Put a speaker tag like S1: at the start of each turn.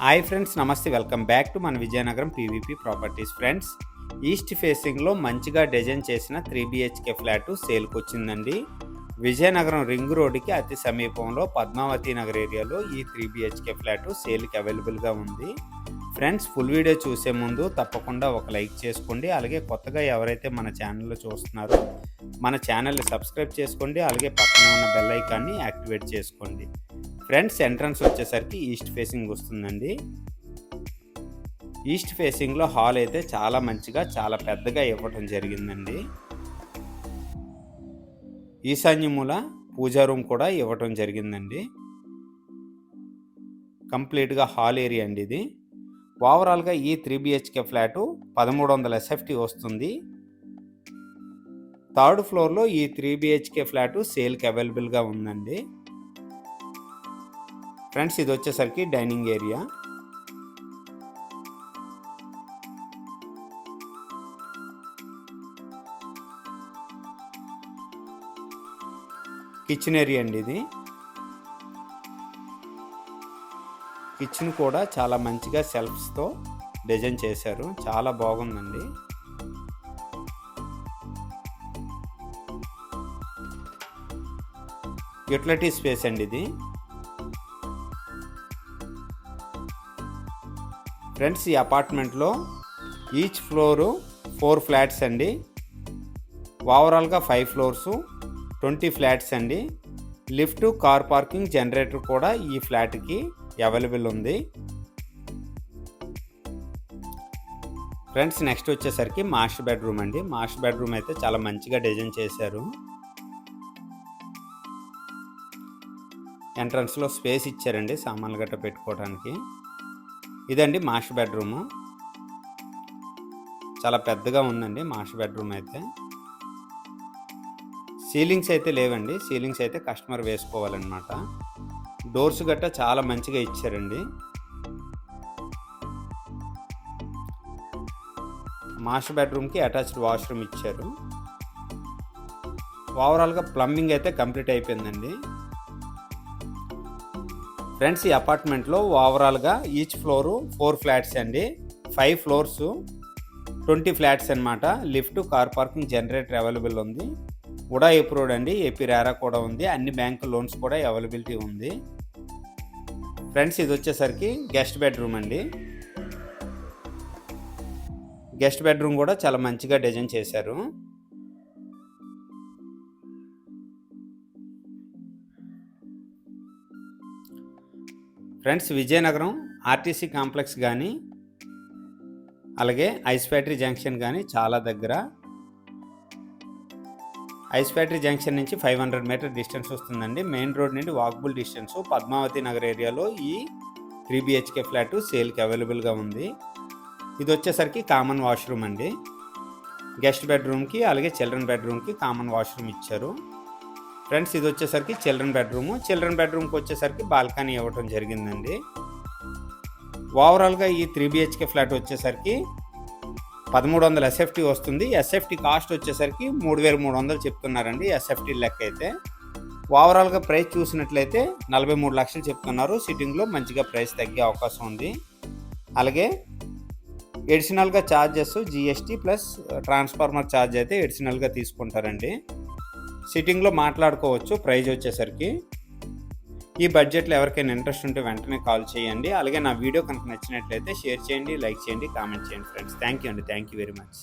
S1: Hi friends, నమస్తే. Welcome back to మన Vizianagaram PVP properties. Friends, east ఫేసింగ్లో మంచిగా డిజైన్ చేసిన 3BHK ఫ్లాట్ సేల్కి వచ్చిందండి. విజయనగరం రింగ్ రోడ్డుకి అతి సమీపంలో పద్మావతి నగర్ ఏరియాలో ఈ 3BHK ఫ్లాట్ సేల్కి అవైలబుల్గా ఉంది. ఫ్రెండ్స్, ఫుల్ వీడియో చూసే ముందు తప్పకుండా ఒక లైక్ చేసుకోండి. అలాగే కొత్తగా ఎవరైతే మన ఛానల్లో చూస్తున్నారో మన ఛానల్ని సబ్స్క్రైబ్ చేసుకోండి. అలాగే పక్కన ఉన్న బెల్ ఐకాన్ని యాక్టివేట్ చేసుకోండి. ఫ్రెండ్స్, ఎంట్రన్స్ వచ్చేసరికి ఈస్ట్ ఫేసింగ్ వస్తుందండి. ఈస్ట్ ఫేసింగ్లో హాల్ అయితే చాలా మంచిగా చాలా పెద్దగా ఇవ్వటం జరిగిందండి. ఈశాన్యమూల పూజా రూమ్ కూడా ఇవ్వటం జరిగిందండి. కంప్లీట్గా హాల్ ఏరియా అండి ఇది. ఓవరాల్గా ఈ 3BHK ఫ్లాటు 1300 SFT వస్తుంది. థర్డ్ ఫ్లోర్లో ఈ 3BHK ఫ్లాటు సేల్కి అవైలబుల్గా ఉందండి. ఫ్రెండ్స్, ఇది వచ్చేసరికి డైనింగ్ ఏరియా. కిచెన్ ఏరియా అండి ఇది. కిచెన్ కూడా చాలా మంచిగా సెల్ఫ్స్తో డిజైన్ చేశారు. చాలా బాగుందండి. యూటిలిటీ స్పేస్ అండి ఇది. ఫ్రెండ్స్, ఈ అపార్ట్మెంట్లో ఈచ్ ఫ్లోరు 4 ఫ్లాట్స్ అండి. ఓవరాల్గా 5 ఫ్లోర్సు 20 ఫ్లాట్స్ అండి. లిఫ్ట్, కార్ పార్కింగ్, జనరేటర్ కూడా ఈ ఫ్లాట్కి అవైలబుల్ ఉంది. ఫ్రెండ్స్, నెక్స్ట్ వచ్చేసరికి మాస్టర్ బెడ్రూమ్ అండి. మాస్టర్ బెడ్రూమ్ అయితే చాలా మంచిగా డిజైన్ చేశారు. ఎంట్రన్స్లో స్పేస్ ఇచ్చారండి సామాన్లు గట్రా పెట్టుకోవడానికి. ఇదండి మాస్టర్ బెడ్రూము. చాలా పెద్దగా ఉందండి మాస్టర్ బెడ్రూమ్ అయితే. సీలింగ్స్ అయితే లేవండి. సీలింగ్స్ అయితే కస్టమర్ వేసుకోవాలన్నమాట. డోర్స్ గట్రా చాలా మంచిగా ఇచ్చారండి. మాస్టర్ బెడ్రూమ్కి అటాచ్డ్ వాష్రూమ్ ఇచ్చారు. ఓవరాల్గా ప్లంబింగ్ అయితే కంప్లీట్ అయిపోయిందండి. ఫ్రెండ్స్, ఈ అపార్ట్మెంట్లో ఓవరాల్గా ఈచ్ ఫ్లోరు 4 ఫ్లాట్స్ అండి. 5 ఫ్లోర్స్ 20 ఫ్లాట్స్ అనమాట. Lift, car parking, generator available ఉంది. ఉడా అప్రూవ్డ్ అండి. ఏపీ రేరా కూడా ఉంది. అన్ని బ్యాంక్ లోన్స్ కూడా అవైలబిలిటీ ఉంది. ఫ్రెండ్స్, ఇది వచ్చేసరికి గెస్ట్ బెడ్రూమ్ అండి. గెస్ట్ బెడ్రూమ్ కూడా చాలా మంచిగా డిజైన్ చేశారు. ఫ్రెండ్స్, విజయనగరం ఆర్టీసీ కాంప్లెక్స్ కానీ అలాగే ఐస్ ఫ్యాక్టరీ జంక్షన్ కానీ చాలా దగ్గర. ఐస్ ఫ్యాక్టరీ జంక్షన్ నుంచి 500 మీటర్ డిస్టెన్స్ వస్తుందండి. మెయిన్ రోడ్ నుండి వాకబుల్ డిస్టెన్స్. పద్మావతి నగర్ ఏరియాలో ఈ 3BHK ఫ్లాట్ సేల్కి అవైలబుల్గా ఉంది. ఇది వచ్చేసరికి కామన్ వాష్రూమ్ అండి. గెస్ట్ బెడ్రూమ్కి అలాగే చిల్డ్రన్ బెడ్రూమ్కి కామన్ వాష్రూమ్ ఇచ్చారు. ఫ్రెండ్స్, ఇది వచ్చేసరికి చిల్డ్రన్ బెడ్రూము. చిల్డ్రన్ బెడ్రూమ్కి వచ్చేసరికి బాల్కనీ ఇవ్వటం జరిగిందండి. ఓవరాల్గా ఈ 3BHK ఫ్లాట్ వచ్చేసరికి 1300 SFT వస్తుంది. SFT కాస్ట్ వచ్చేసరికి 3300 చెప్తున్నారండి SFT లెక్క అయితే. ఓవరాల్గా ప్రైస్ చూసినట్లయితే 43 లక్షలు చెప్తున్నారు. సిట్టింగ్లో మంచిగా ప్రైస్ తగ్గే అవకాశం ఉంది. అలాగే ఎడిషనల్గా charges GST plus transformer charge అయితే ఎడిషనల్గా తీసుకుంటారండి. సిట్టింగ్లో మాట్లాడుకోవచ్చు. ప్రైజ్ వచ్చేసరికి ఈ బడ్జెట్లో ఎవరికైనా ఇంట్రెస్ట్ ఉంటే వెంటనే కాల్ చేయండి. అలాగే నా వీడియో కనుక నచ్చినట్లయితే షేర్ చేయండి, లైక్ చేయండి, కామెంట్ చేయండి. ఫ్రెండ్స్, థ్యాంక్ యూ అండి. Thank you very much.